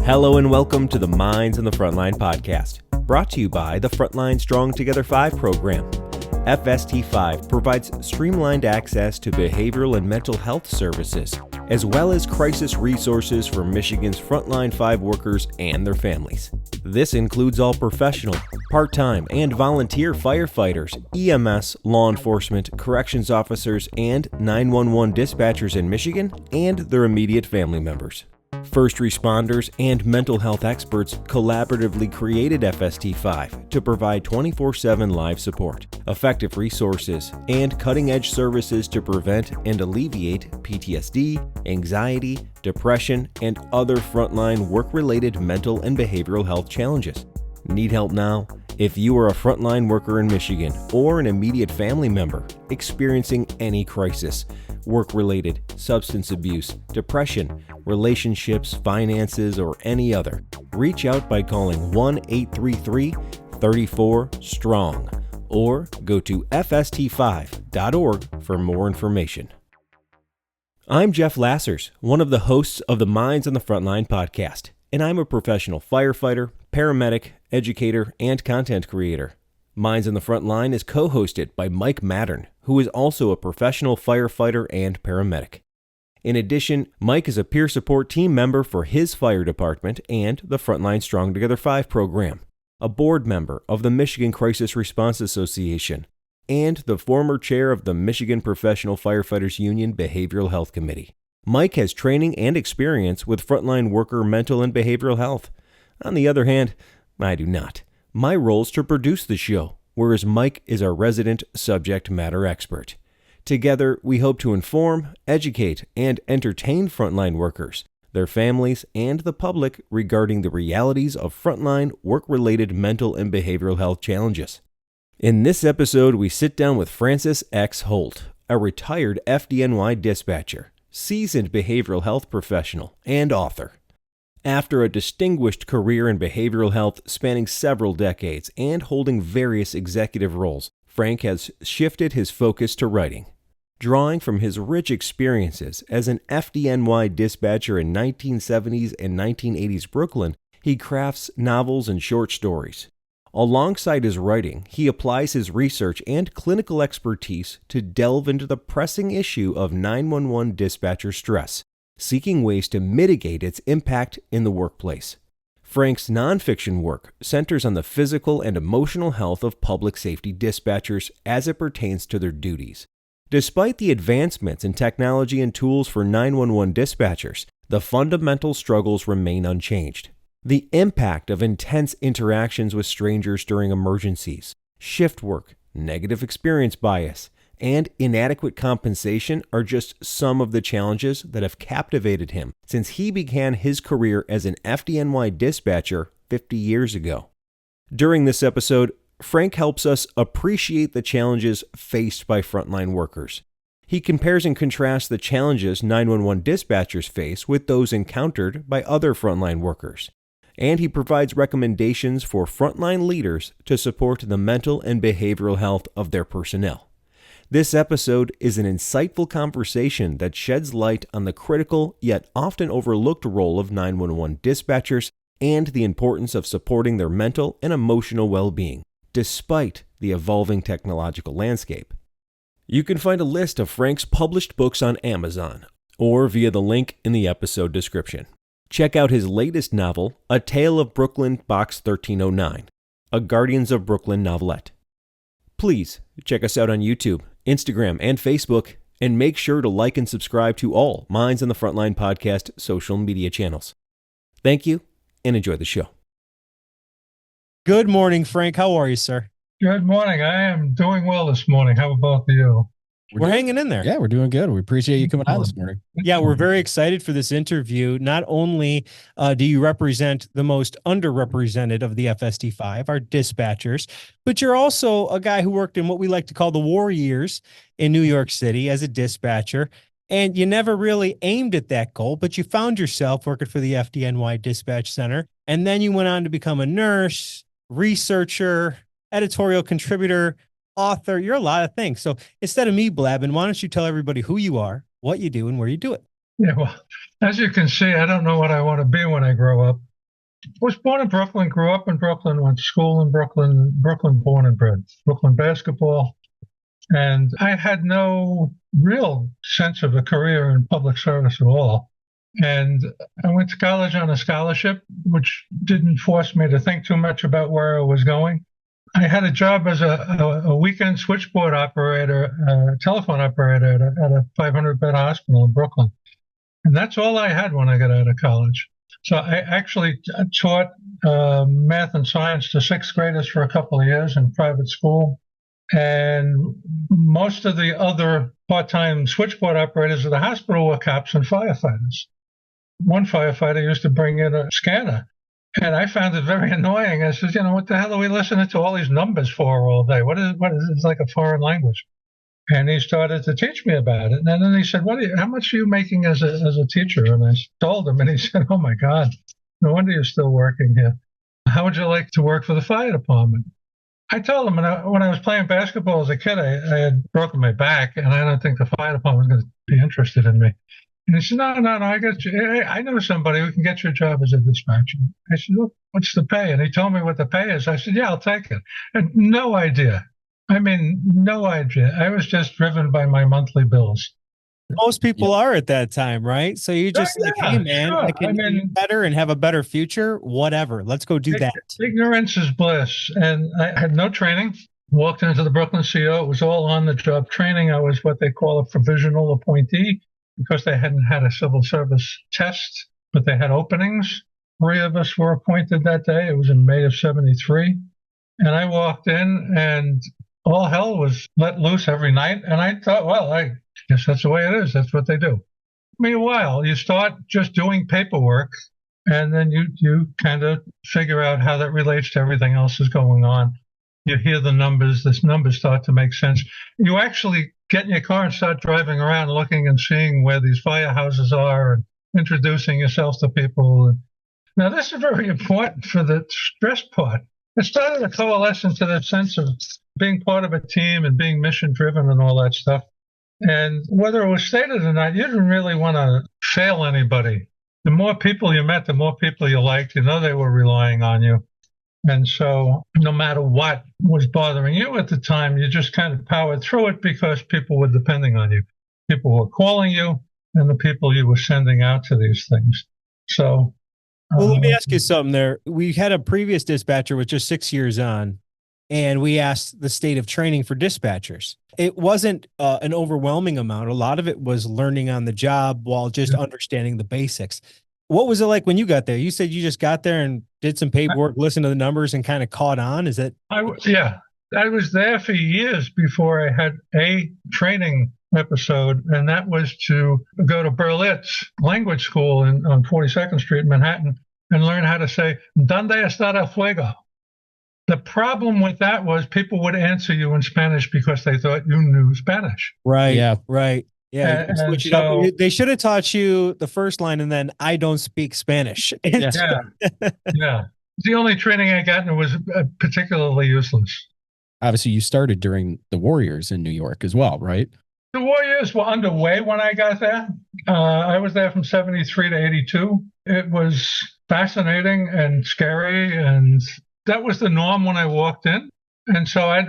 Hello and welcome to the Minds on the Frontline podcast, brought to you by the Frontline Strong Together 5 program. FST5 provides streamlined access to behavioral and mental health services, as well as crisis resources for Michigan's Frontline 5 workers and their families. This includes all professional, part-time, and volunteer firefighters, EMS, law enforcement, corrections officers, and 911 dispatchers in Michigan and their immediate family members. First responders and mental health experts collaboratively created FST5 to provide 24/7 live support, effective resources, and cutting-edge services to prevent and alleviate PTSD, anxiety, depression, and other frontline work-related mental and behavioral health challenges. Need help now? If you are a frontline worker in Michigan or an immediate family member experiencing any crisis, work-related, substance abuse, depression, relationships, finances, or any other, reach out by calling 1-833-34-STRONG or go to fst5.org for more information. I'm Jeff Lassers, one of the hosts of the Minds on the Frontline podcast, and I'm a professional firefighter, paramedic, educator, and content creator. Minds on the Frontline is co-hosted by Mike Mattern, who is also a professional firefighter and paramedic. In addition, Mike is a peer support team member for his fire department and the Frontline Strong Together 5 program, a board member of the Michigan Crisis Response Association, and the former chair of the Michigan Professional Firefighters Union Behavioral Health Committee. Mike has training and experience with frontline worker mental and behavioral health. On the other hand, I do not. My role is to produce the show, whereas Mike is our resident subject matter expert. Together, we hope to inform, educate, and entertain frontline workers, their families, and the public regarding the realities of frontline work-related mental and behavioral health challenges. In this episode, we sit down with Francis X Holt, a retired FDNY dispatcher, seasoned behavioral health professional, and author. After a distinguished career in behavioral health spanning several decades and holding various executive roles, Frank has shifted his focus to writing. Drawing from his rich experiences as an FDNY dispatcher in 1970s and 1980s Brooklyn, he crafts novels and short stories. Alongside his writing, he applies his research and clinical expertise to delve into the pressing issue of 911 dispatcher stress, seeking ways to mitigate its impact in the workplace. Frank's nonfiction work centers on the physical and emotional health of public safety dispatchers as it pertains to their duties. Despite the advancements in technology and tools for 911 dispatchers, the fundamental struggles remain unchanged. The impact of intense interactions with strangers during emergencies, shift work, negative experience bias, and inadequate compensation are just some of the challenges that have captivated him since he began his career as an FDNY dispatcher 50 years ago. During this episode, Frank helps us appreciate the challenges faced by frontline workers. He compares and contrasts the challenges 911 dispatchers face with those encountered by other frontline workers. And he provides recommendations for frontline leaders to support the mental and behavioral health of their personnel. This episode is an insightful conversation that sheds light on the critical yet often overlooked role of 911 dispatchers and the importance of supporting their mental and emotional well-being, despite the evolving technological landscape. You can find a list of Frank's published books on Amazon or via the link in the episode description. Check out his latest novel, A Tale of Brooklyn Box 1309, a Guardians of Brooklyn novelette. Please check us out on YouTube, Instagram, and Facebook, and make sure to like and subscribe to all Minds on the Frontline podcast social media channels. Thank you, and enjoy the show. Good morning, Frank. How are you, sir? Good morning. I am doing well this morning. How about you? We're hanging in there. Yeah, we're doing good. We appreciate you coming on this morning. Yeah, we're very excited for this interview. Not only do you represent the most underrepresented of the FST5, our dispatchers, but you're also a guy who worked in what we like to call the war years in New York City as a dispatcher. And you never really aimed at that goal, but you found yourself working for the FDNY Dispatch Center. And then you went on to become a nurse, researcher, editorial contributor, author. You're a lot of things. So instead of me blabbing, why don't you tell everybody who you are, what you do, and where you do it? Yeah, well, as you can see, I don't know what I want to be when I grow up. was born in Brooklyn, grew up in Brooklyn, went to school in Brooklyn, Brooklyn born and bred, Brooklyn basketball. And I had no real sense of a career in public service at all. And I went to college on a scholarship, which didn't force me to think too much about where I was going. I had a job as a weekend switchboard operator, telephone operator at a 500-bed hospital in Brooklyn. And that's all I had when I got out of college. So I actually taught math and science to sixth graders for a couple of years in private school. And most of the other part-time switchboard operators at the hospital were cops and firefighters. One firefighter used to bring in a scanner, and I found it very annoying. I said, what the hell are we listening to all these numbers for all day? What is it's like a foreign language? And he started to teach me about it. And then he said, how much are you making as a teacher? And I told him, and he said, oh my God, no wonder you're still working here. How would you like to work for the fire department? I told him when I was playing basketball as a kid, I had broken my back, and I don't think the fire department was going to be interested in me. And he said, no, I got you. I know somebody who can get you a job as a dispatcher. I said, look, what's the pay? And he told me what the pay is. I said, yeah, I'll take it. And no idea. I mean, no idea. I was just driven by my monthly bills. Most people are at that time, right? So you're just hey, man, sure. I can do better and have a better future. Whatever. Let's go do that. Ignorance is bliss. And I had no training. Walked into the Brooklyn CO. It was all on-the-job training. I was what they call a provisional appointee because they hadn't had a civil service test, but they had openings. 3 of us were appointed that day. It was in May of '73. And I walked in, and all hell was let loose every night. And I thought, well, I guess that's the way it is. That's what they do. Meanwhile, you start just doing paperwork, and then you kind of figure out how that relates to everything else that's going on. You hear the numbers. These numbers start to make sense. You actually get in your car and start driving around looking and seeing where these firehouses are and introducing yourself to people. Now, this is very important for the stress part. It started to coalesce into that sense of being part of a team and being mission-driven and all that stuff. And whether it was stated or not, you didn't really want to fail anybody. The more people you met, the more people you liked, they were relying on you. And so no matter what was bothering you at the time, you just kind of powered through it because people were depending on you. People were calling you and the people you were sending out to these things. So, well, let me ask you something there. We had a previous dispatcher with just 6 years on, and we asked the state of training for dispatchers. It wasn't an overwhelming amount. A lot of it was learning on the job while just understanding the basics. What was it like when you got there? You said you just got there and did some paperwork, listened to the numbers, and kind of caught on. Is that? Yeah, I was there for years before I had a training episode, and that was to go to Berlitz language school on 42nd Street in Manhattan and learn how to say "Donde está el fuego?" The problem with that was people would answer you in Spanish because they thought you knew Spanish. Right. Yeah. Right. Yeah, and so, they should have taught you the first line and then I don't speak Spanish. Yeah. The only training I got was particularly useless. Obviously, you started during the Warriors in New York as well, right? The Warriors were underway when I got there. I was there from '73 to '82. It was fascinating and scary, and that was the norm when I walked in. And so I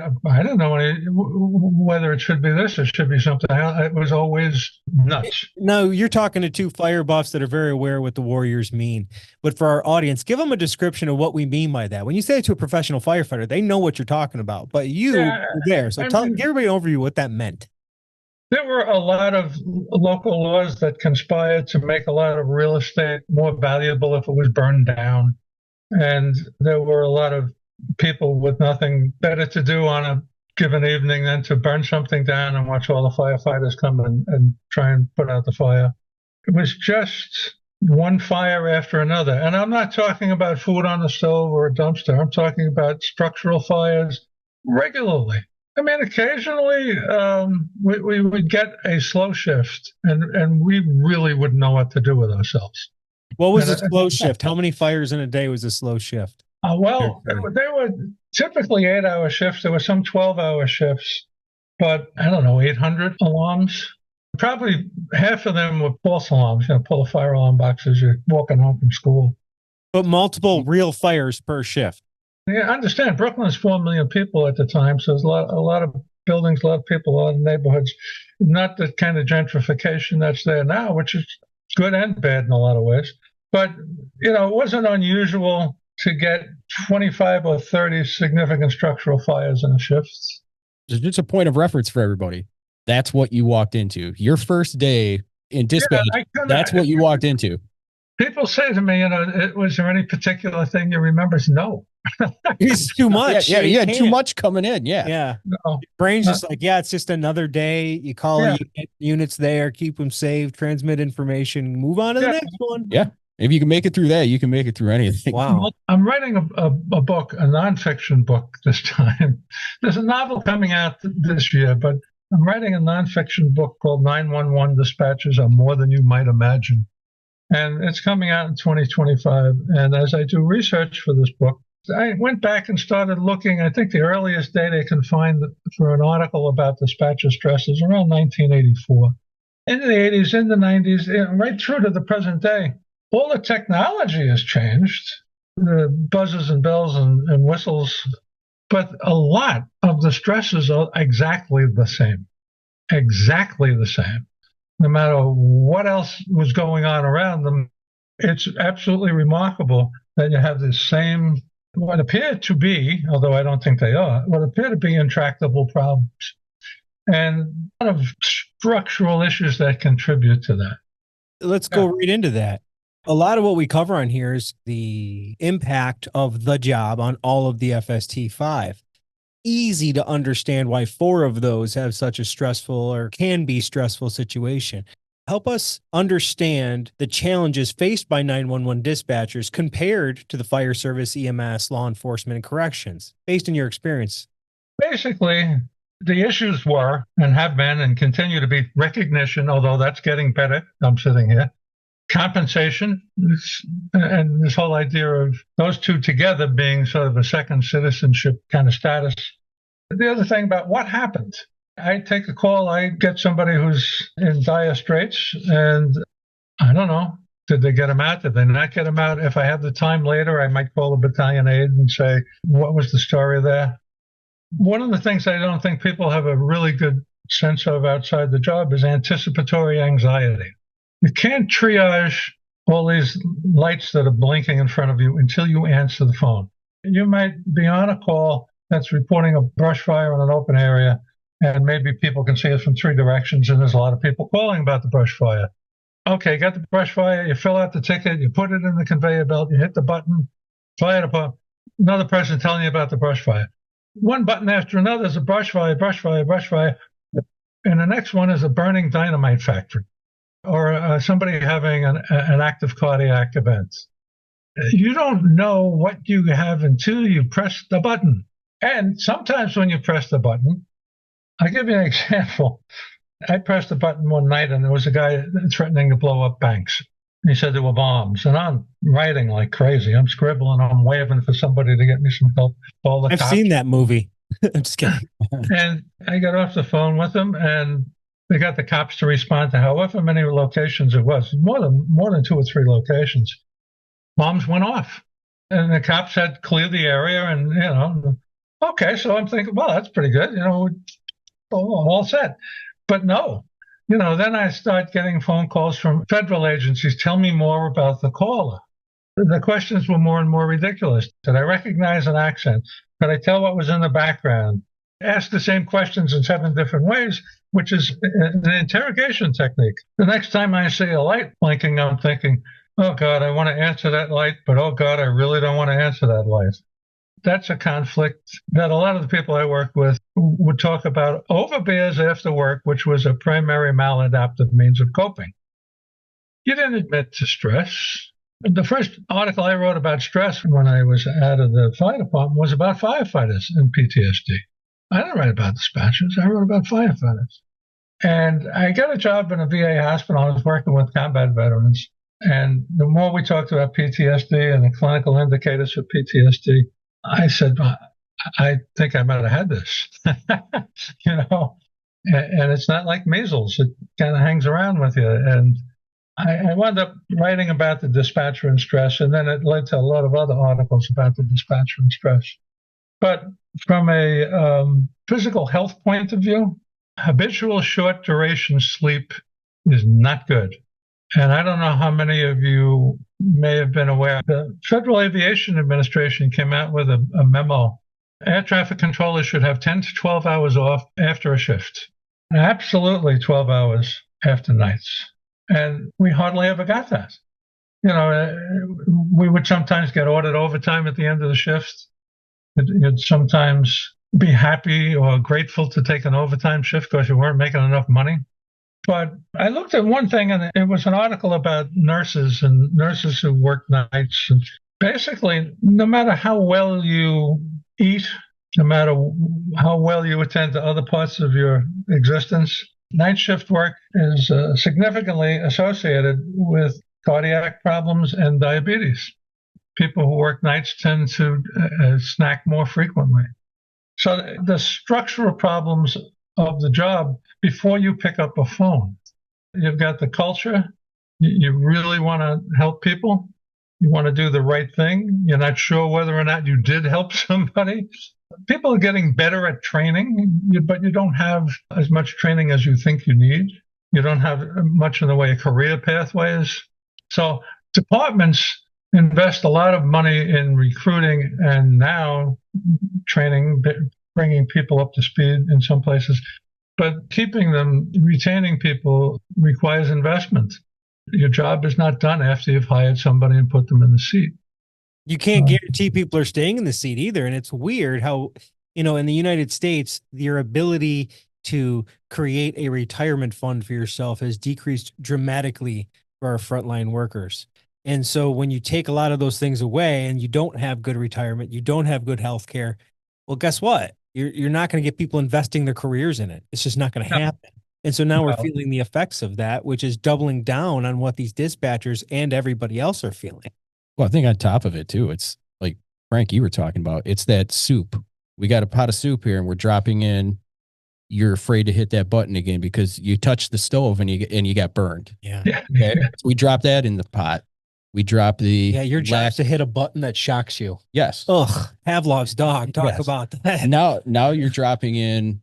don't know whether it should be this or should be something else. It was always nuts. No, you're talking to 2 fire buffs that are very aware what the Warriors mean. But for our audience, give them a description of what we mean by that. When you say it to a professional firefighter, they know what you're talking about. But you were there. So give everybody an overview what that meant. There were a lot of local laws that conspired to make a lot of real estate more valuable if it was burned down. And there were a lot of people with nothing better to do on a given evening than to burn something down and watch all the firefighters come and try and put out the fire. It was just one fire after another. And I'm not talking about food on the stove or a dumpster. I'm talking about structural fires regularly. I mean, occasionally we would get a slow shift and we really wouldn't know what to do with ourselves. What was a slow shift? How many fires in a day was a slow shift? Well, they were typically 8-hour shifts. There were some 12-hour shifts, but I don't know, 800 alarms. Probably half of them were false alarms. Pull a fire alarm box as you're walking home from school. But multiple real fires per shift. Yeah, I understand. Brooklyn's 4 million people at the time, so there's a lot of buildings, a lot of people, a lot of neighborhoods. Not the kind of gentrification that's there now, which is good and bad in a lot of ways. But it wasn't unusual to get 25 or 30 significant structural fires in a shift. Just a point of reference for everybody. That's what you walked into. Your first day in dispatch, that's what you walked into. People say to me, was there any particular thing you remember? No. It's too much. Yeah, you had too much coming in. Yeah. Yeah. No. Your brain's just like, it's just another day. You call units there, keep them safe, transmit information, move on to the next one. Yeah. If you can make it through that, you can make it through anything. Wow. I'm writing a book, a nonfiction book this time. There's a novel coming out this year, but I'm writing a nonfiction book called 911 Dispatches Are More Than You Might Imagine. And it's coming out in 2025. And as I do research for this book, I went back and started looking. I think the earliest date I can find for an article about dispatcher stress is around 1984. In the 80s, in the 90s, right through to the present day, all the technology has changed, the buzzes and bells and whistles, but a lot of the stresses are exactly the same. Exactly the same. No matter what else was going on around them, it's absolutely remarkable that you have the same, what appear to be, although I don't think they are, what appear to be intractable problems. And a lot of structural issues that contribute to that. Let's go right into that. A lot of what we cover on here is the impact of the job on all of the FST-5. Easy to understand why 4 of those have such a stressful or can be stressful situation. Help us understand the challenges faced by 911 dispatchers compared to the fire service, EMS, law enforcement, and corrections, based on your experience. Basically, the issues were and have been and continue to be recognition, although that's getting better. I'm sitting here. Compensation, and this whole idea of those two together being sort of a second citizenship kind of status. The other thing about what happened, I take a call, I get somebody who's in dire straits, and I don't know, did they get him out? Did they not get him out? If I have the time later, I might call a battalion aide and say, what was the story there? One of the things I don't think people have a really good sense of outside the job is anticipatory anxiety. You can't triage all these lights that are blinking in front of you until you answer the phone. You might be on a call that's reporting a brush fire in an open area, and maybe people can see it from 3 directions, and there's a lot of people calling about the brush fire. Okay, got the brush fire, you fill out the ticket, you put it in the conveyor belt, you hit the button, fire department, another person telling you about the brush fire. One button after another is a brush fire, brush fire, brush fire, and the next one is a burning dynamite factory, or somebody having an active cardiac event. You don't know what you have until you press the button. And sometimes when you press the button, I'll give you an example. I pressed the button one night and there was a guy threatening to blow up banks. He said there were bombs. And I'm writing like crazy. I'm scribbling. I'm waving for somebody to get me some help. I've seen that movie. I'm just kidding. And I got off the phone with him and they got the cops to respond to however many locations it was, more than 2 or 3 locations. Bombs went off. And the cops had cleared the area and, okay, so I'm thinking, well, that's pretty good, all set. But no, then I start getting phone calls from federal agencies. Tell me more about the caller. The questions were more and more ridiculous. Did I recognize an accent? Could I tell what was in the background? Ask the same questions in 7 different ways, which is an interrogation technique. The next time I see a light blinking, I'm thinking, oh, God, I want to answer that light, but oh, God, I really don't want to answer that light. That's a conflict that a lot of the people I work with would talk about overbears after work, which was a primary maladaptive means of coping. You didn't admit to stress. The first article I wrote about stress when I was out of the fire department was about firefighters and PTSD. I didn't write about dispatchers. I wrote about firefighters. And I got a job in a VA hospital. I was working with combat veterans. And the more we talked about PTSD and the clinical indicators for PTSD, I said, I think I might have had this, and it's not like measles. It kind of hangs around with you. And I wound up writing about the dispatcher and stress, and then it led to a lot of other articles about the dispatcher and stress. But from a physical health point of view, habitual short duration sleep is not good. And I don't know how many of you may have been aware. The Federal Aviation Administration came out with a memo. Air traffic controllers should have 10 to 12 hours off after a shift. Absolutely 12 hours after nights. And we hardly ever got that. We would sometimes get ordered overtime at the end of the shift. You'd sometimes be happy or grateful to take an overtime shift because you weren't making enough money. But I looked at one thing, and it was an article about nurses and nurses who work nights. And basically, no matter how well you eat, no matter how well you attend to other parts of your existence, night shift work is significantly associated with cardiac problems and diabetes. People who work nights tend to snack more frequently. So the structural problems of the job before you pick up a phone, you've got the culture. You really want to help people. You want to do the right thing. You're not sure whether or not you did help somebody. People are getting better at training, but you don't have as much training as you think you need. You don't have much in the way of career pathways. So departments invest a lot of money in recruiting and now training, bringing people up to speed in some places. But keeping them, retaining people requires investment. Your job is not done after you've hired somebody and put them in the seat. You can't guarantee people are staying in the seat either. And it's weird how, in the United States, your ability to create a retirement fund for yourself has decreased dramatically for our frontline workers. And so when you take a lot of those things away and you don't have good retirement, you don't have good health care, well, guess what? You're not going to get people investing their careers in it. It's just not going to happen. And so now we're feeling the effects of that, which is doubling down on what these dispatchers and everybody else are feeling. Well, I think on top of it too, it's like Frank, you were talking about, it's that soup. We got a pot of soup here and we're dropping in. You're afraid to hit that button again because you touched the stove and you got burned. Yeah. Okay. So we drop that in the pot. We drop the your job is to hit a button that shocks you. Yes. Ugh. Pavlov's dog. Talk about that. Now you're dropping in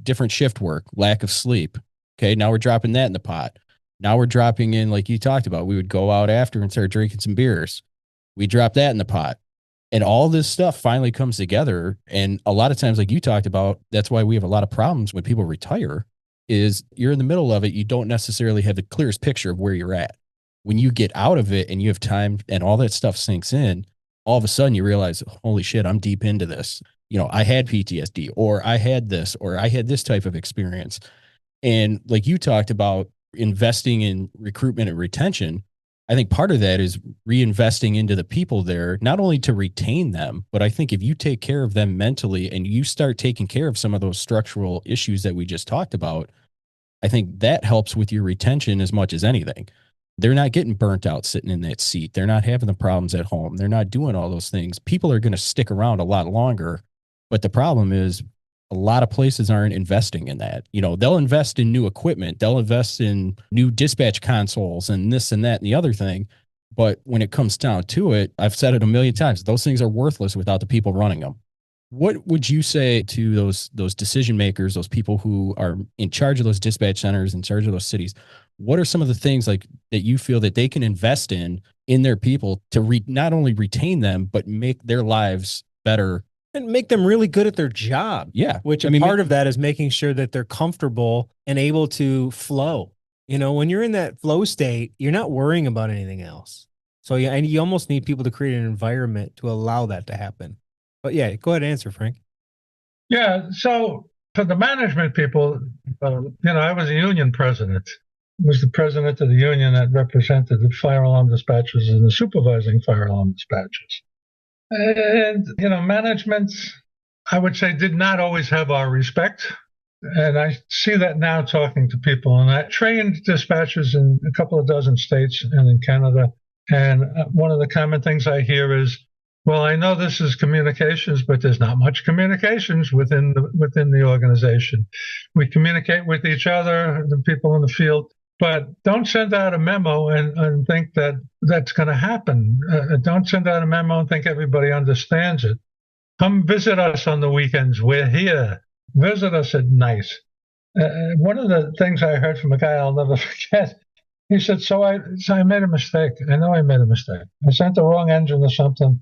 different shift work, lack of sleep. Okay. Now we're dropping that in the pot. Now we're dropping in, like you talked about, we would go out after and start drinking some beers. We drop that in the pot. And all this stuff finally comes together. And a lot of times, like you talked about, that's why we have a lot of problems when people retire, is you're in the middle of it. You don't necessarily have the clearest picture of where you're at. When you get out of it and you have time and all that stuff sinks in, all of a sudden you realize, holy shit, I'm deep into this. I had PTSD, or I had this, or I had this type of experience. And like you talked about investing in recruitment and retention, I think part of that is reinvesting into the people there, not only to retain them, but I think if you take care of them mentally and you start taking care of some of those structural issues that we just talked about, I think that helps with your retention as much as anything. They're not getting burnt out sitting in that seat. They're not having the problems at home. They're not doing all those things. People are going to stick around a lot longer. But the problem is a lot of places aren't investing in that. They'll invest in new equipment. They'll invest in new dispatch consoles and this and that and the other thing. But when it comes down to it, I've said it a million times, those things are worthless without the people running them. What would you say to those decision makers, those people who are in charge of those dispatch centers, in charge of those cities? What are some of the things like that you feel that they can invest in their people to not only retain them, but make their lives better and make them really good at their job? Yeah. Which part of that is making sure that they're comfortable and able to flow. When you're in that flow state, you're not worrying about anything else. So yeah, and you almost need people to create an environment to allow that to happen. But yeah, go ahead and answer, Frank. Yeah. So for the management people, I was a union president. I was the president of the union that represented the fire alarm dispatchers and the supervising fire alarm dispatchers. And, management, I would say, did not always have our respect. And I see that now talking to people. And I trained dispatchers in a couple of dozen states and in Canada. And one of the common things I hear is, well, I know this is communications, but there's not much communications within the organization. We communicate with each other, the people in the field, But don't send out a memo and think that that's going to happen. Don't send out a memo and think everybody understands it. Come visit us on the weekends. We're here. Visit us at night. One of the things I heard from a guy I'll never forget, he said, so I made a mistake. I know I made a mistake. I sent the wrong engine or something.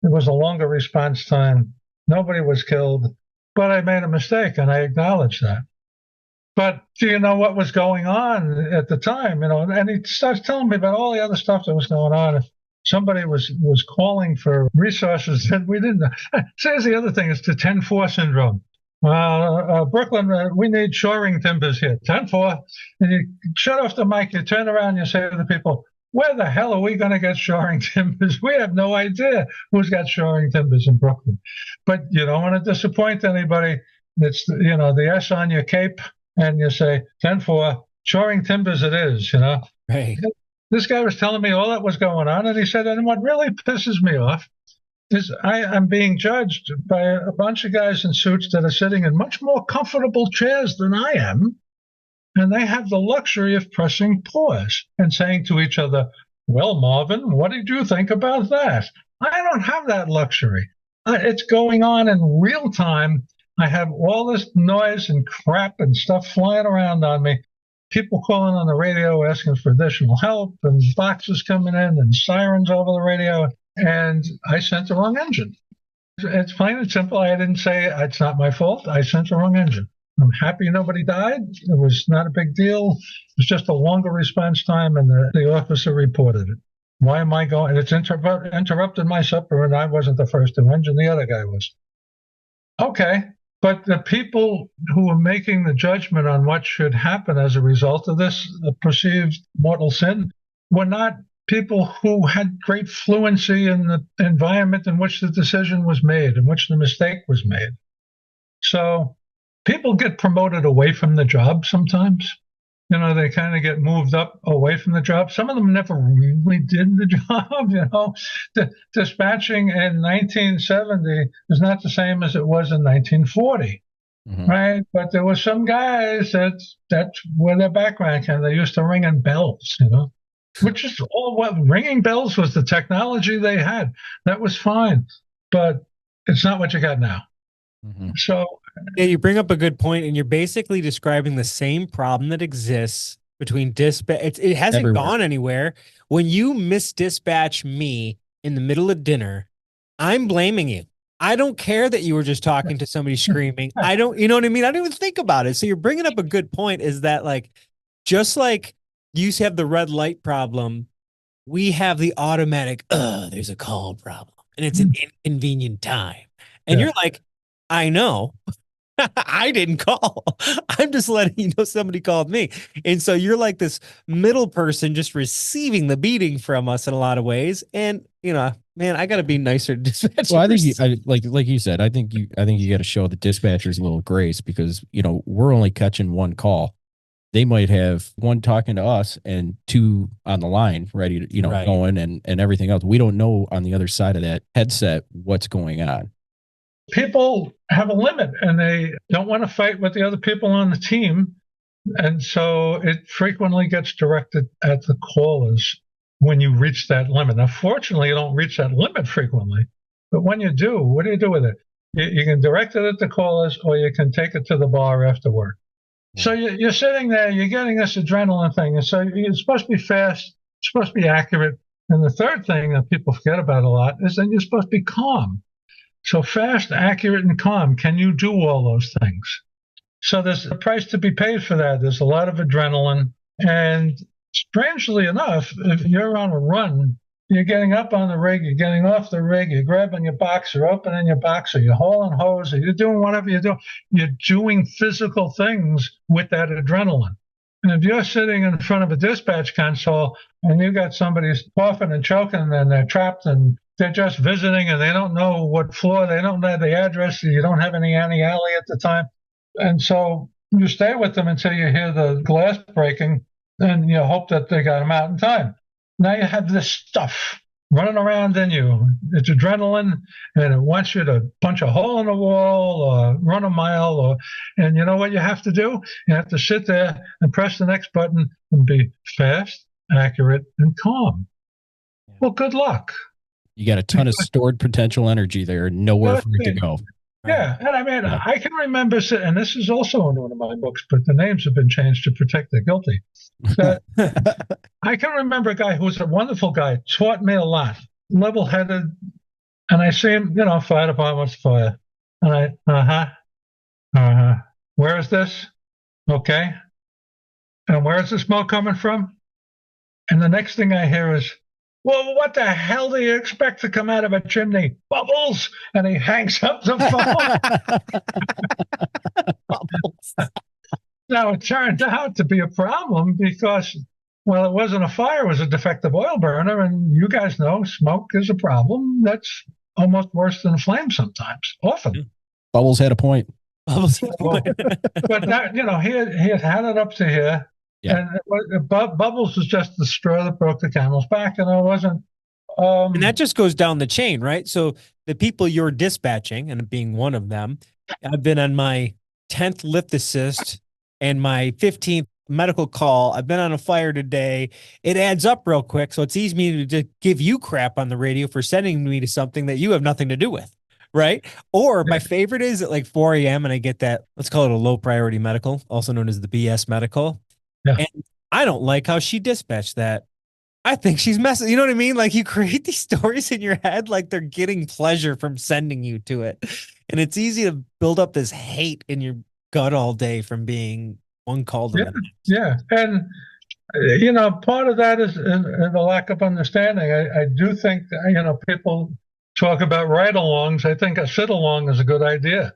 It was a longer response time. Nobody was killed, but I made a mistake, and I acknowledge that. But do you know what was going on at the time? And he starts telling me about all the other stuff that was going on. If somebody was calling for resources that we didn't know. Says the other thing is the 10-4 syndrome. Brooklyn, we need shoring timbers here. 10-4. And you shut off the mic, you turn around, you say to the people, where the hell are we going to get shoring timbers? We have no idea who's got shoring timbers in Brooklyn. But you don't want to disappoint anybody. It's, the S on your cape, and you say, 10-4, shoring timbers it is, Right. This guy was telling me all that was going on, and he said, and what really pisses me off is I'm being judged by a bunch of guys in suits that are sitting in much more comfortable chairs than I am, and they have the luxury of pressing pause and saying to each other, well, Marvin, what did you think about that? I don't have that luxury. It's going on in real time. I have all this noise and crap and stuff flying around on me. People calling on the radio asking for additional help, and boxes coming in and sirens over the radio. And I sent the wrong engine. It's plain and simple. I didn't say it's not my fault. I sent the wrong engine. I'm happy nobody died. It was not a big deal. It was just a longer response time, and the officer reported it. Why am I going? It's interrupted my supper, and I wasn't the first to engine. The other guy was. Okay. But the people who are making the judgment on what should happen as a result of this perceived mortal sin were not people who had great fluency in the environment in which the decision was made, in which the mistake was made. So people get promoted away from the job sometimes. They kind of get moved up away from the job. Some of them never really did the job. Dispatching in 1970 is not the same as it was in 1940, right? But there were some guys that's where their background came. They used to ring in bells, which is all what ringing bells was the technology they had. That was fine, but it's not what you got now. So yeah, you bring up a good point, and you're basically describing the same problem that exists between dispatch. It hasn't Everywhere. gone anywhere. When you misdispatch me in the middle of dinner, I'm blaming you. I don't care that you were just talking to somebody screaming. I don't, you know what I mean? I don't even think about it. So you're bringing up a good point, is that just like you used to have the red light problem, we have the automatic, there's a call problem, and it's an inconvenient time. And you're like, I know. I didn't call. I'm just letting you know somebody called me. And so you're like this middle person just receiving the beating from us in a lot of ways. And, man, I got to be nicer to dispatchers. Well, I think like you said, I think you got to show the dispatchers a little grace, because, we're only catching one call. They might have one talking to us and two on the line ready to, Right. going and everything else. We don't know on the other side of that headset what's going on. People have a limit, and they don't want to fight with the other people on the team. And so it frequently gets directed at the callers when you reach that limit. Now, fortunately, you don't reach that limit frequently. But when you do, what do you do with it? You can direct it at the callers, or you can take it to the bar after work. So you're sitting there, you're getting this adrenaline thing. And so you're supposed to be fast, you're supposed to be accurate. And the third thing that people forget about a lot is that you're supposed to be calm. So fast, accurate, and calm. Can you do all those things? So there's a price to be paid for that. There's a lot of adrenaline. And strangely enough, if you're on a run, you're getting up on the rig, you're getting off the rig, you're grabbing your boxer, opening your boxer, you're hauling hose, or you're doing whatever you're doing. You're doing physical things with that adrenaline. And if you're sitting in front of a dispatch console and you got somebody coughing and choking and they're trapped and they're just visiting and they don't know what floor, they don't know the address, you don't have any alley at the time. And so you stay with them until you hear the glass breaking and you hope that they got them out in time. Now you have this stuff running around in you. It's adrenaline, and it wants you to punch a hole in the wall or run a mile. And you know what you have to do? You have to sit there and press the next button and be fast, accurate, and calm. Well, good luck. You got a ton of stored potential energy there, nowhere for it to go. Yeah, and I mean, I can remember, and this is also in one of my books, but the names have been changed to protect the guilty. I can remember a guy who was a wonderful guy, taught me a lot, level-headed, and I see him, fire department's fire. And where is this? Okay. And where is the smoke coming from? And the next thing I hear is, well, what the hell do you expect to come out of a chimney? Bubbles! And he hangs up the phone. Bubbles. Now, it turned out to be a problem because, well, it wasn't a fire, it was a defective oil burner. And you guys know smoke is a problem that's almost worse than a flame sometimes, often. Bubbles had a point. But that, he had it up to here. Yeah. And Bubbles was just the straw that broke the camel's back, and it wasn't. And that just goes down the chain, right? So the people you're dispatching, and being one of them, I've been on my 10th lift assist and my 15th medical call. I've been on a fire today. It adds up real quick, so it's easy to give you crap on the radio for sending me to something that you have nothing to do with. Right. Or my favorite is at like 4 a.m. and I get that, let's call it a low priority medical, also known as the BS medical. Yeah. And I don't like how she dispatched that. I think she's messing. You know what I mean? Like, you create these stories in your head like they're getting pleasure from sending you to it. And it's easy to build up this hate in your gut all day from being one call to the next. Yeah. And, part of that is the lack of understanding. I do think, people talk about ride-alongs. I think a sit-along is a good idea.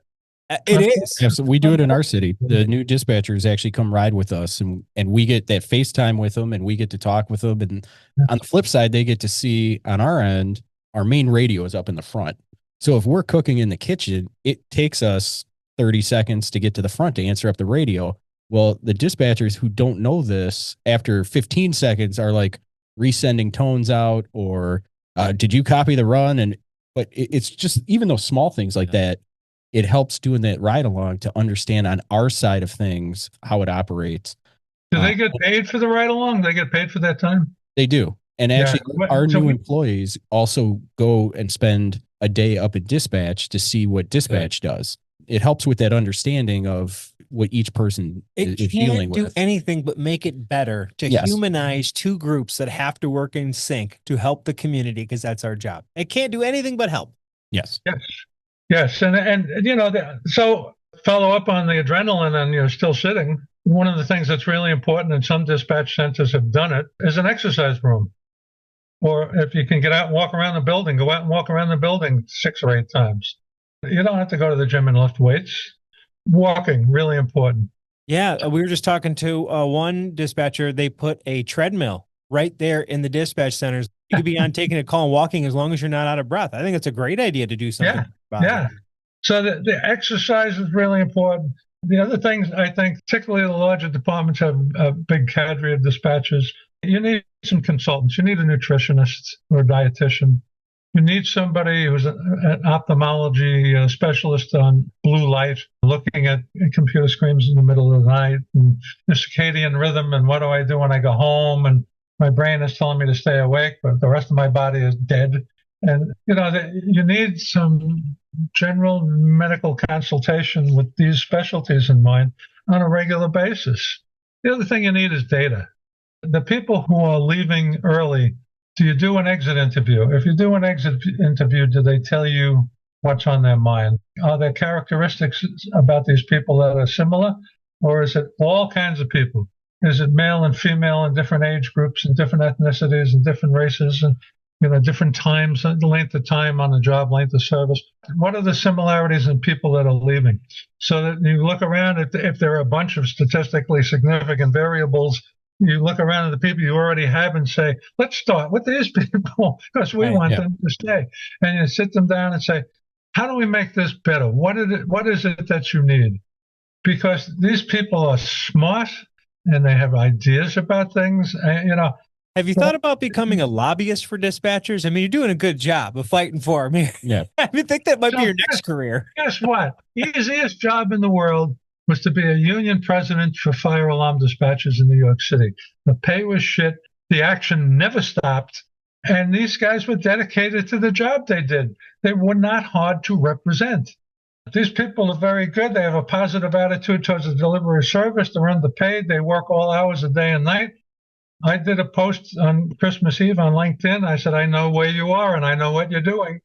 It is. Yeah, so we do it in our city. The new dispatchers actually come ride with us, and we get that FaceTime with them, and we get to talk with them. And on the flip side, they get to see on our end, our main radio is up in the front. So if we're cooking in the kitchen, it takes us 30 seconds to get to the front to answer up the radio. Well, the dispatchers who don't know this, after 15 seconds are like resending tones out, or did you copy the run? But it's just, even those small things like that, it helps doing that ride along to understand on our side of things how it operates. Do they get paid for the ride along? They get paid for that time? They do. And actually, our new employees also go and spend a day up at dispatch to see what dispatch does. It helps with that understanding of what each person is dealing with. It can't do anything but make it better to humanize two groups that have to work in sync to help the community, because that's our job. It can't do anything but help. Yes. Yes. And so follow up on the adrenaline and you're still sitting. One of the things that's really important, and some dispatch centers have done it, is an exercise room. Or if you can get out and walk around the building, go out and walk around the building 6 or 8 times. You don't have to go to the gym and lift weights. Walking, really important. Yeah, we were just talking to one dispatcher. They put a treadmill right there in the dispatch centers. You could be on taking a call and walking as long as you're not out of breath. I think it's a great idea to do something. Yeah. So the exercise is really important. The other things, I think, particularly the larger departments have a big cadre of dispatchers. You need some consultants. You need a nutritionist or a dietitian. You need somebody who's an ophthalmology specialist on blue light, looking at computer screens in the middle of the night, and the circadian rhythm, and what do I do when I go home, and my brain is telling me to stay awake, but the rest of my body is dead. And, you need some general medical consultation with these specialties in mind on a regular basis. The other thing you need is data. The people who are leaving early, do you do an exit interview? If you do an exit interview, do they tell you what's on their mind? Are there characteristics about these people that are similar? Or is it all kinds of people? Is it male and female in different age groups and different ethnicities and different races and different times, the length of time on the job, length of service? What are the similarities in people that are leaving? So that you look around, if there are a bunch of statistically significant variables, you look around at the people you already have and say, let's start with these people because we want them to stay. And you sit them down and say, how do we make this better? What is it that you need? Because these people are smart and they have ideas about things. And, Have you thought about becoming a lobbyist for dispatchers? I mean, you're doing a good job of fighting for them. Yeah. I mean, think that might So be your next career. Guess what? Easiest job in the world was to be a union president for fire alarm dispatchers in New York City. The pay was shit. The action never stopped. And these guys were dedicated to the job they did. They were not hard to represent. These people are very good. They have a positive attitude towards the delivery of service. They're underpaid. They work all hours of day and night. I did a post on Christmas Eve on LinkedIn. I said, I know where you are and I know what you're doing.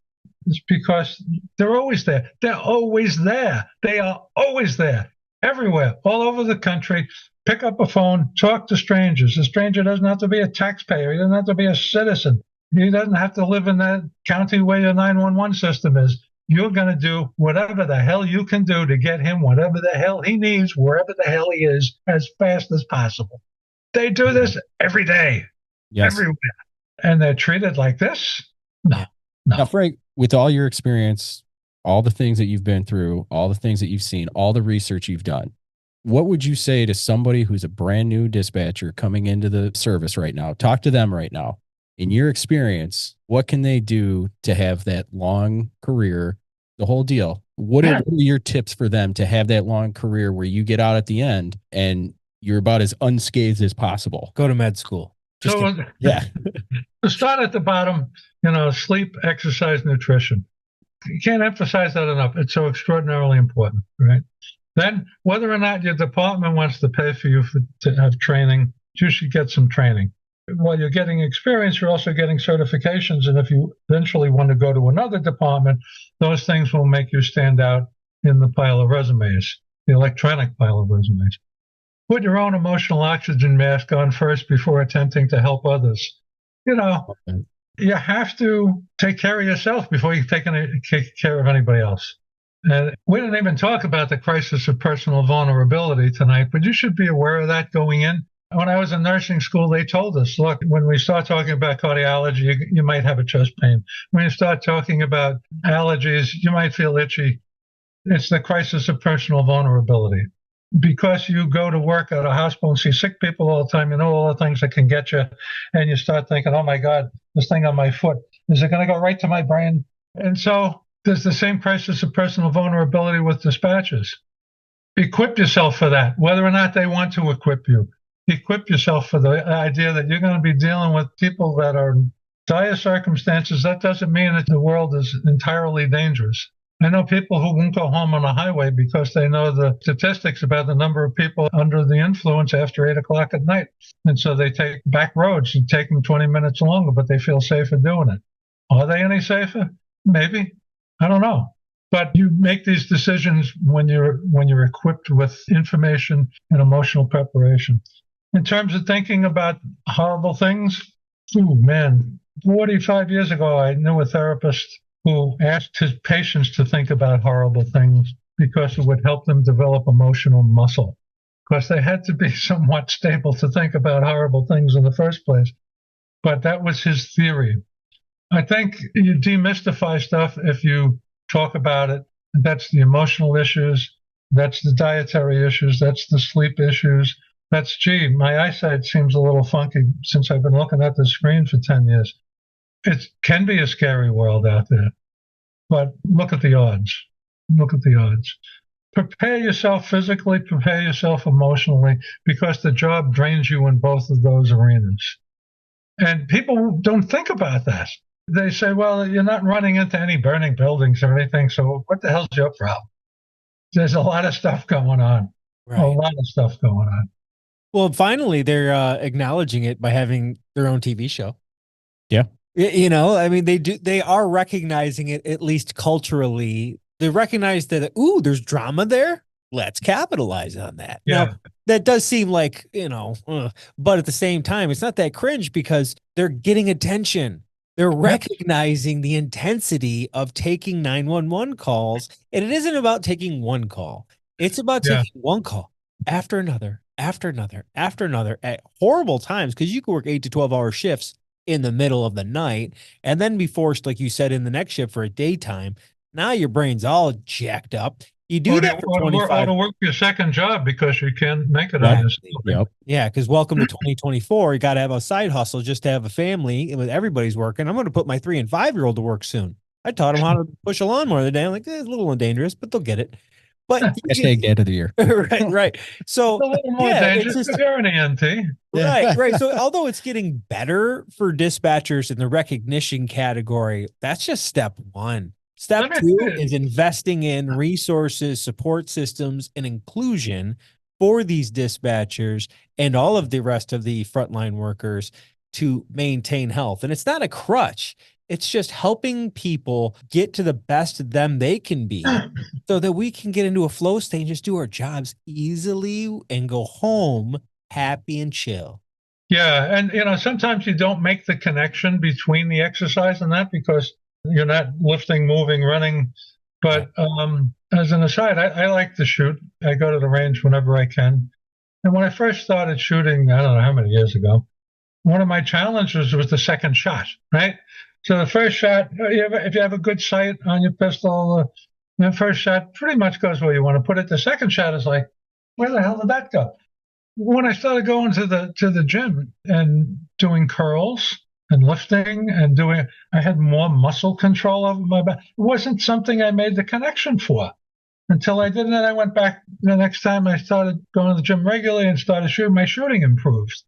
It's because they're always there. They're always there. They are always there, everywhere, all over the country. Pick up a phone, talk to strangers. A stranger doesn't have to be a taxpayer. He doesn't have to be a citizen. He doesn't have to live in that county where your 911 system is. You're going to do whatever the hell you can do to get him whatever the hell he needs, wherever the hell he is, as fast as possible. They do this every day, everywhere. And they're treated like this? No. Now, Frank, with all your experience, all the things that you've been through, all the things that you've seen, all the research you've done, what would you say to somebody who's a brand new dispatcher coming into the service right now? Talk to them right now. In your experience, what can they do to have that long career, the whole deal? What are your tips for them to have that long career where you get out at the end and you're about as unscathed as possible? Go to med school. Yeah. To start at the bottom, sleep, exercise, nutrition. You can't emphasize that enough. It's so extraordinarily important, right? Then, whether or not your department wants to pay for you to have training, you should get some training. While you're getting experience, you're also getting certifications. And if you eventually want to go to another department, those things will make you stand out in the pile of resumes, the electronic pile of resumes. Put your own emotional oxygen mask on first before attempting to help others. You have to take care of yourself before you take care of anybody else. And we didn't even talk about the crisis of personal vulnerability tonight, but you should be aware of that going in. When I was in nursing school, they told us, look, when we start talking about cardiology, you might have a chest pain. When you start talking about allergies, you might feel itchy. It's the crisis of personal vulnerability. Because you go to work at a hospital and see sick people all the time, you know all the things that can get you, and you start thinking, oh my God, this thing on my foot, is it going to go right to my brain? And so there's the same crisis of personal vulnerability with dispatchers. Equip yourself for that, whether or not they want to equip you. Equip yourself for the idea that you're going to be dealing with people that are in dire circumstances. That doesn't mean that the world is entirely dangerous. I know people who won't go home on a highway because they know the statistics about the number of people under the influence after 8 o'clock at night. And so they take back roads and take them 20 minutes longer, but they feel safer doing it. Are they any safer? Maybe. I don't know. But you make these decisions when you're equipped with information and emotional preparation. In terms of thinking about horrible things, 45 years ago, I knew a therapist who asked his patients to think about horrible things because it would help them develop emotional muscle. Because they had to be somewhat stable to think about horrible things in the first place. But that was his theory. I think you demystify stuff if you talk about it. That's the emotional issues. That's the dietary issues. That's the sleep issues. That's, my eyesight seems a little funky since I've been looking at the screen for 10 years. It can be a scary world out there, but look at the odds. Look at the odds. Prepare yourself physically, prepare yourself emotionally, because the job drains you in both of those arenas. And people don't think about that. They say, well, you're not running into any burning buildings or anything, so what the hell's your problem? There's a lot of stuff going on. Right. A lot of stuff going on. Well, finally, they're acknowledging it by having their own TV show. Yeah. I mean, they are recognizing it, at least culturally. They recognize that, there's drama there. Let's capitalize on that. Yeah. Now, that does seem like, but at the same time, it's not that cringe because they're getting attention. They're recognizing the intensity of taking 911 calls. And it isn't about taking one call. It's about taking one call after another, after another, after another at horrible times, because you can work 8 to 12-hour shifts in the middle of the night and then be forced, like you said, in the next shift for a daytime. Now your brain's all jacked up You do that for 25. Or to work your second job because you can't make it Right. on your Yep. Yeah, because welcome to 2024. You got to have a side hustle just to have a family. With everybody's working. I'm going to put my 3 and 5-year-old to work soon. I taught them how to push a lawnmower the other day. I'm like, it's a little dangerous, but they'll get it. But Hashtag dad of the year. right. So It's a little more yeah, it's dangerous just if you're an EMT. right. So although it's getting better for dispatchers in the recognition category, that's just step one. Step Let me 2 see. is investing in resources, support systems, and inclusion for these dispatchers and all of the rest of the frontline workers to maintain health. And it's not a crutch. It's just helping people get to the best of them they can be so that we can get into a flow state and just do our jobs easily and go home happy and chill. Yeah, and sometimes you don't make the connection between the exercise and that because you're not lifting, moving, running. But as an aside, I like to shoot. I go to the range whenever I can. And when I first started shooting, I don't know how many years ago, one of my challenges was the second shot, right? So the first shot, if you have a good sight on your pistol, the first shot pretty much goes where you want to put it. The second shot is like, where the hell did that go? When I started going to the gym and doing curls and lifting and I had more muscle control over my back. It wasn't something I made the connection for until I did. And then I went back the next time I started going to the gym regularly and started shooting. My shooting improved.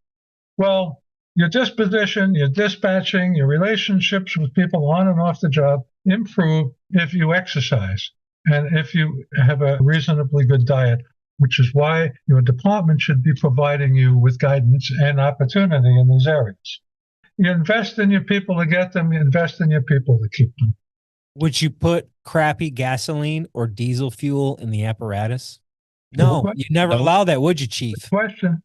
Well, your disposition, your dispatching, your relationships with people on and off the job improve if you exercise and if you have a reasonably good diet, which is why your department should be providing you with guidance and opportunity in these areas. You invest in your people to get them, you invest in your people to keep them. Would you put crappy gasoline or diesel fuel in the apparatus? No, you'd never allow that, would you, Chief? Good question.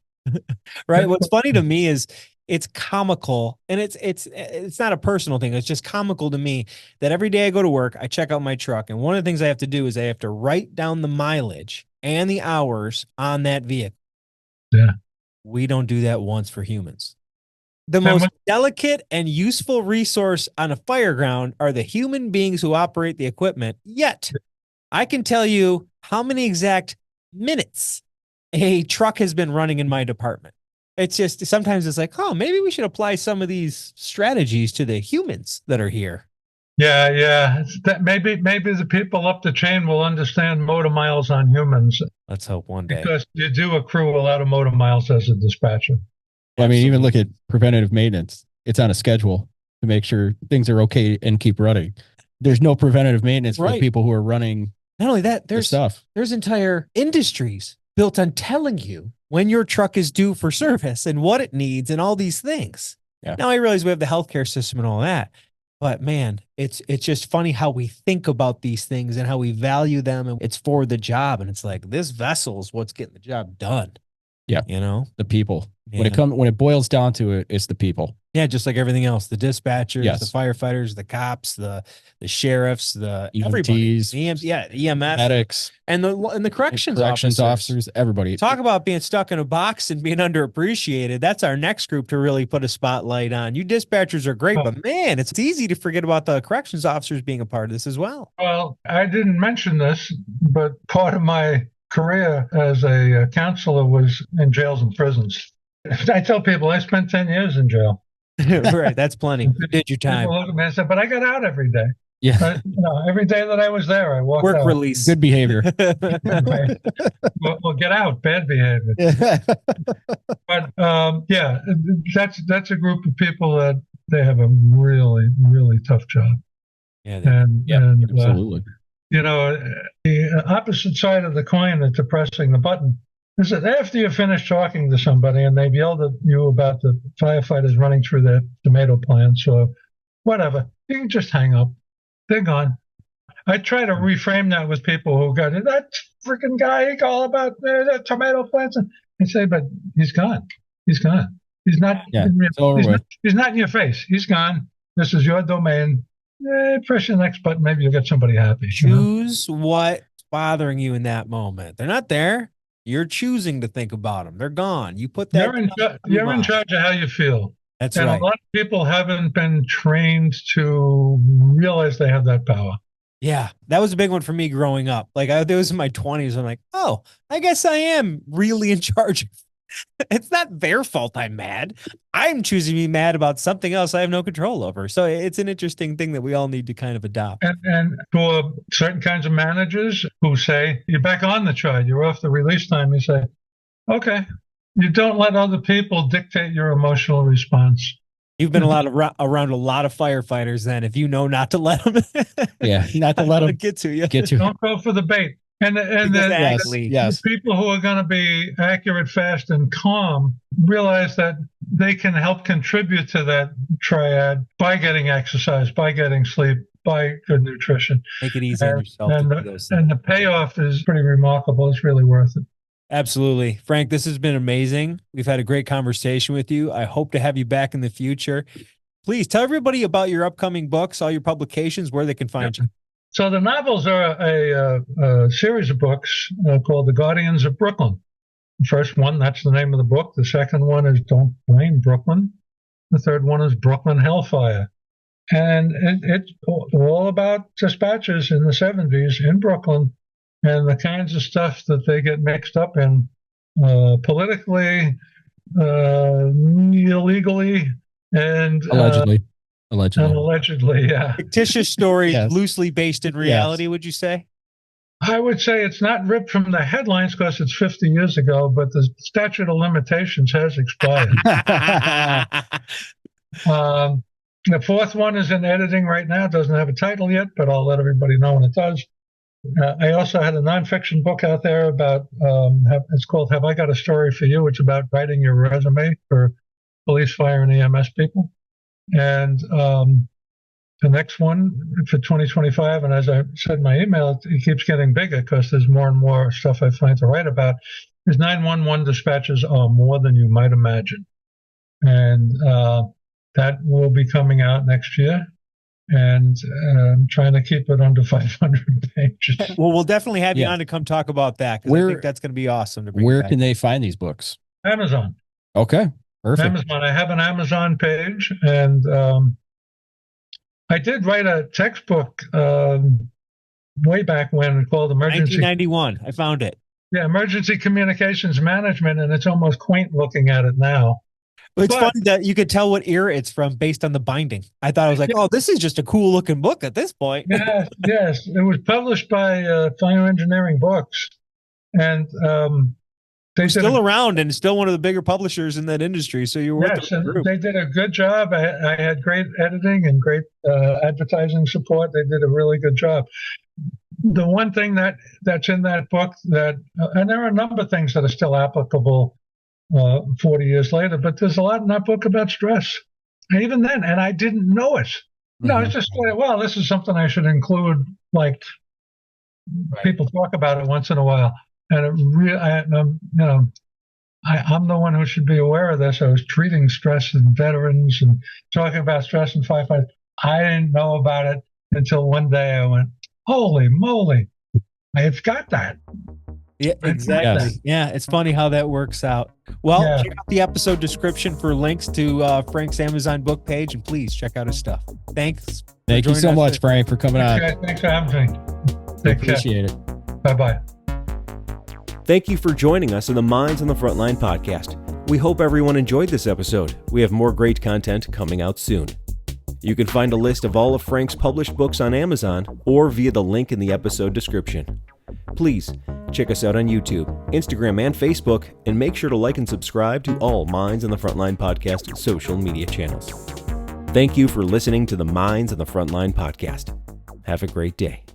Right. What's funny to me is it's comical, and it's not a personal thing. It's just comical to me that every day I go to work, I check out my truck, and one of the things I have to do is I have to write down the mileage and the hours on that vehicle. Yeah. We don't do that once for humans. The most delicate and useful resource on a fireground are the human beings who operate the equipment. Yet, I can tell you how many exact minutes a truck has been running in my department. It's just sometimes it's like, oh, maybe we should apply some of these strategies to the humans that are here. Yeah. Maybe the people up the chain will understand motor miles on humans. Let's hope one day. Because you do accrue a lot of motor miles as a dispatcher. I mean, even look at preventative maintenance. It's on a schedule to make sure things are okay and keep running. There's no preventative maintenance for people who are running. Not only that, there's entire industries built on telling you when your truck is due for service and what it needs and all these things. Yeah. Now I realize we have the healthcare system and all that, but man, it's just funny how we think about these things and how we value them, and it's for the job. And it's like, this vessel is what's getting the job done. Yeah. The people. Yeah. When it boils down to it, it's the people. Yeah, just like everything else, the dispatchers, Yes. the firefighters, the cops, the sheriffs, the EMTs, everybody, EMS, medics, and the corrections officers, everybody. Talk about being stuck in a box and being underappreciated. That's our next group to really put a spotlight on. You dispatchers are great, but man, it's easy to forget about the corrections officers being a part of this as well. Well, I didn't mention this, but part of my career as a counselor was in jails and prisons. I tell people I spent 10 years in jail. Right, that's plenty. You did your time. People look at me and say, but I got out every day. Yeah. Every day that I was there, I walked Work out. release. Good behavior. Well, get out, bad behavior. But that's a group of people that they have a really, really tough job. Yeah, absolutely. The opposite side of the coin that's pressing the button is that after you finish talking to somebody and they've yelled at you about the firefighters running through their tomato plants or whatever, you can just hang up. They're gone. I try to reframe that with people who got that freaking guy all about the tomato plants. And I say, but he's gone. He's gone. He's not. Yeah, he's not in your face. He's gone. This is your domain. Press your next button. Maybe you'll get somebody happy. Choose what's bothering you in that moment. They're not there. You're choosing to think about them. They're gone. You put that. You're in charge of how you feel. That's right. And a lot of people haven't been trained to realize they have that power. Yeah, that was a big one for me growing up. Like I was in my 20s. I'm like, oh, I guess I am really in charge. It's not their fault I'm mad. I'm choosing to be mad about something else I have no control over. So it's an interesting thing that we all need to kind of adopt. And for certain kinds of managers who say, you're back on the trial, you're off the release time, you say, okay, you don't let other people dictate your emotional response. You've been around a lot of firefighters then, if you know not to let them. Yeah, not to let them get to you. Don't go for the bait. And Exactly. the people who are going to be accurate, fast, and calm realize that they can help contribute to that triad by getting exercise, by getting sleep, by good nutrition. Make it easy on yourself. And the payoff is pretty remarkable. It's really worth it. Absolutely. Frank, this has been amazing. We've had a great conversation with you. I hope to have you back in the future. Please tell everybody about your upcoming books, all your publications, where they can find you. So the novels are a series of books called The Guardians of Brooklyn. The first one, that's the name of the book. The second one is Don't Blame Brooklyn. The third one is Brooklyn Hellfire. And it's all about dispatchers in the 70s in Brooklyn and the kinds of stuff that they get mixed up in politically, illegally, and allegedly, yeah. Fictitious stories, loosely based in reality, would you say? I would say it's not ripped from the headlines because it's 50 years ago, but the statute of limitations has expired. The fourth one is in editing right now. It doesn't have a title yet, but I'll let everybody know when it does. I also had a nonfiction book out there about, it's called Have I Got a Story for You? It's about writing your resume for police, fire, and EMS people. And the next one for 2025, and as I said in my email, it keeps getting bigger because there's more and more stuff I find to write about, is 911 dispatches are more than you might imagine. And that will be coming out next year. And I'm trying to keep it under 500 pages. Well, we'll definitely have you on to come talk about that, because I think that's going to be awesome. Where can they find these books? Amazon. Okay, perfect. Amazon. I have an Amazon page, and I did write a textbook way back when called Emergency. 1991. I found it. Yeah, Emergency Communications Management, and it's almost quaint looking at it now. It's funny that you could tell what era it's from based on the binding. I thought I was like, oh, this is just a cool looking book at this point. Yes. It was published by Fire Engineering Books. And they're still around and still one of the bigger publishers in that industry. So you were they did a good job. I had great editing and great advertising support. They did a really good job. The one thing that's in that book and there are a number of things that are still applicable 40 years later, but there's a lot in that book about stress. And even then, and I didn't know it. No, it's just like, well, this is something I should include. Like people talk about it once in a while, and it really, I'm the one who should be aware of this. I was treating stress in veterans and talking about stress in firefighters. I didn't know about it until one day I went, holy moly, I've got that. Yeah, exactly. Yes. Yeah, it's funny how that works out. Well, check out the episode description for links to Frank's Amazon book page, and please check out his stuff. Thanks. Thank you so much, Frank, for coming on. Thanks for having me. Appreciate it. Bye-bye. Thank you for joining us in the Minds on the Frontline podcast. We hope everyone enjoyed this episode. We have more great content coming out soon. You can find a list of all of Frank's published books on Amazon or via the link in the episode description. Please check us out on YouTube, Instagram, and Facebook, and make sure to like and subscribe to all Minds on the Frontline podcast social media channels. Thank you for listening to the Minds on the Frontline podcast. Have a great day.